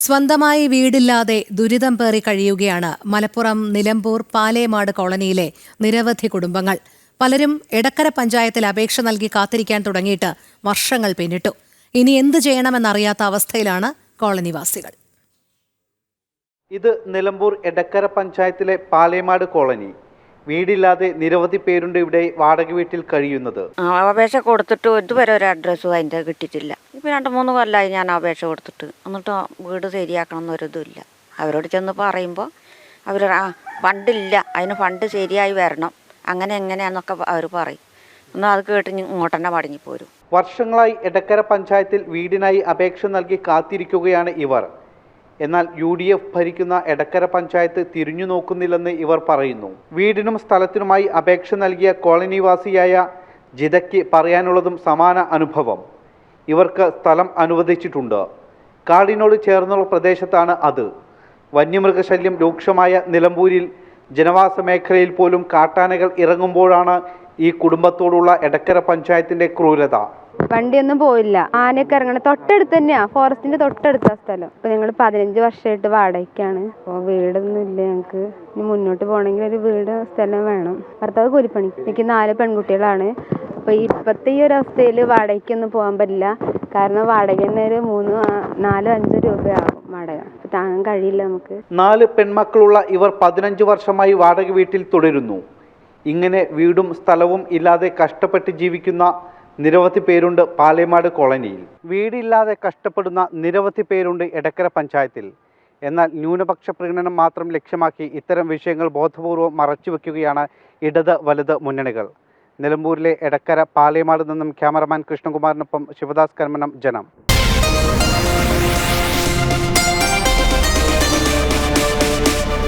സ്വന്തമായി വീടില്ലാതെ ദുരിതം പേറി കഴിയുകയാണ് മലപ്പുറം നിലമ്പൂർ പാലേമാട് കോളനിയിലെ നിരവധി കുടുംബങ്ങൾ. പലരും എടക്കര പഞ്ചായത്തിൽ അപേക്ഷ നൽകി കാത്തിരിക്കാൻ തുടങ്ങിയിട്ട് വർഷങ്ങൾ പിന്നിട്ടു. ഇനി എന്ത് ചെയ്യണമെന്നറിയാത്ത അവസ്ഥയിലാണ് കോളനിവാസികൾ. ഇത് നിലമ്പൂർ എടക്കര പഞ്ചായത്തിലെ പാലേമാട് കോളനി. വീടില്ലാതെ നിരവധി പേരുണ്ട് ഇവിടെ വാടക വീട്ടിൽ കഴിയുന്നത്. അപേക്ഷ കൊടുത്തിട്ട് ഇതുവരെ ഒരു അഡ്രസ്സും അതിൻ്റെ കിട്ടിയിട്ടില്ല. ഇപ്പം 2-3 കൊല്ലമായി ഞാൻ അപേക്ഷ കൊടുത്തിട്ട്, എന്നിട്ട് വീട് ശരിയാക്കണം എന്നൊരിതുമില്ല. അവരോട് ചെന്ന് പറയുമ്പോൾ അവർ ഫണ്ടില്ല, അതിന് ഫണ്ട് ശരിയായി വരണം, അങ്ങനെ എങ്ങനെയാണെന്നൊക്കെ അവർ പറയും. എന്നാൽ അത് കേട്ട് ഇങ്ങോട്ട് തന്നെ മടങ്ങിപ്പോരും. വർഷങ്ങളായി എടക്കര പഞ്ചായത്തിൽ വീടിനായി അപേക്ഷ നൽകി കാത്തിരിക്കുകയാണ് ഇവർ. എന്നാൽ UDF ഭരിക്കുന്ന എടക്കര പഞ്ചായത്ത് തിരിഞ്ഞു നോക്കുന്നില്ലെന്ന് ഇവർ പറയുന്നു. വീടിനും സ്ഥലത്തിനുമായി അപേക്ഷ നൽകിയ കോളനിവാസിയായ ജിതയ്ക്ക് പറയാനുള്ളതും സമാന അനുഭവം. ഇവർക്ക് സ്ഥലം അനുവദിച്ചിട്ടുണ്ട്. കാടിനോട് ചേർന്നുള്ള പ്രദേശത്താണ് അത്. വന്യമൃഗശല്യം രൂക്ഷമായ നിലമ്പൂരിൽ ജനവാസ മേഖലയിൽ പോലും കാട്ടാനകൾ ഇറങ്ങുമ്പോഴാണ് ഈ കുടുംബത്തോടുള്ള എടക്കര പഞ്ചായത്തിന്റെ ക്രൂരത. വണ്ടിയൊന്നും പോയില്ല. ആനയൊക്കെ ഇറങ്ങണ തൊട്ടടുത്ത് തന്നെയാ, ഫോറസ്റ്റിന്റെ തൊട്ടടുത്ത സ്ഥലം. ഇപ്പൊ ഞങ്ങൾ 15 വർഷമായിട്ട് വാടകയ്ക്കാണ്. അപ്പോൾ വീടൊന്നും ഇല്ല ഞങ്ങൾക്ക്. ഇനി മുന്നോട്ട് പോകണമെങ്കിൽ ഒരു വീട് സ്ഥലം വേണം. ഭർത്താവ് കൂലിപ്പണി. എനിക്ക് 4 പെൺകുട്ടികളാണ്. അപ്പോൾ ഇപ്പോഴത്തെ ഈ ഒരു അവസ്ഥയിൽ വാടകയ്ക്കൊന്നും പോകാൻ പറ്റില്ല. കാരണം വാടക തന്നെ ഒരു 3-4-5 രൂപയാകും വാടക. അപ്പോൾ താങ്ങാൻ കഴിയില്ല നമുക്ക്. 4 പെൺമക്കളുള്ള ഇവർ 15 വർഷമായി വാടക വീട്ടിൽ തുടരുന്നു. ഇങ്ങനെ വീടും സ്ഥലവും ഇല്ലാതെ കഷ്ടപ്പെട്ട് ജീവിക്കുന്ന നിരവധി പേരുണ്ട് പാലേമാട് കോളനിയിൽ. വീടില്ലാതെ കഷ്ടപ്പെടുന്ന നിരവധി പേരുണ്ട് എടക്കര പഞ്ചായത്തിൽ. എന്നാൽ ന്യൂനപക്ഷ പ്രീണനം മാത്രം ലക്ഷ്യമാക്കി ഇത്തരം വിഷയങ്ങൾ ബോധപൂർവം മറച്ചുവെക്കുകയാണ് ഇടത് വലത് മുന്നണികൾ. നിലമ്പൂരിലെ എടക്കര പാലേമാട് നിന്നും ക്യാമറമാൻ കൃഷ്ണകുമാറിനൊപ്പം ശിവദാസ് കർമ്മനം, ജനം.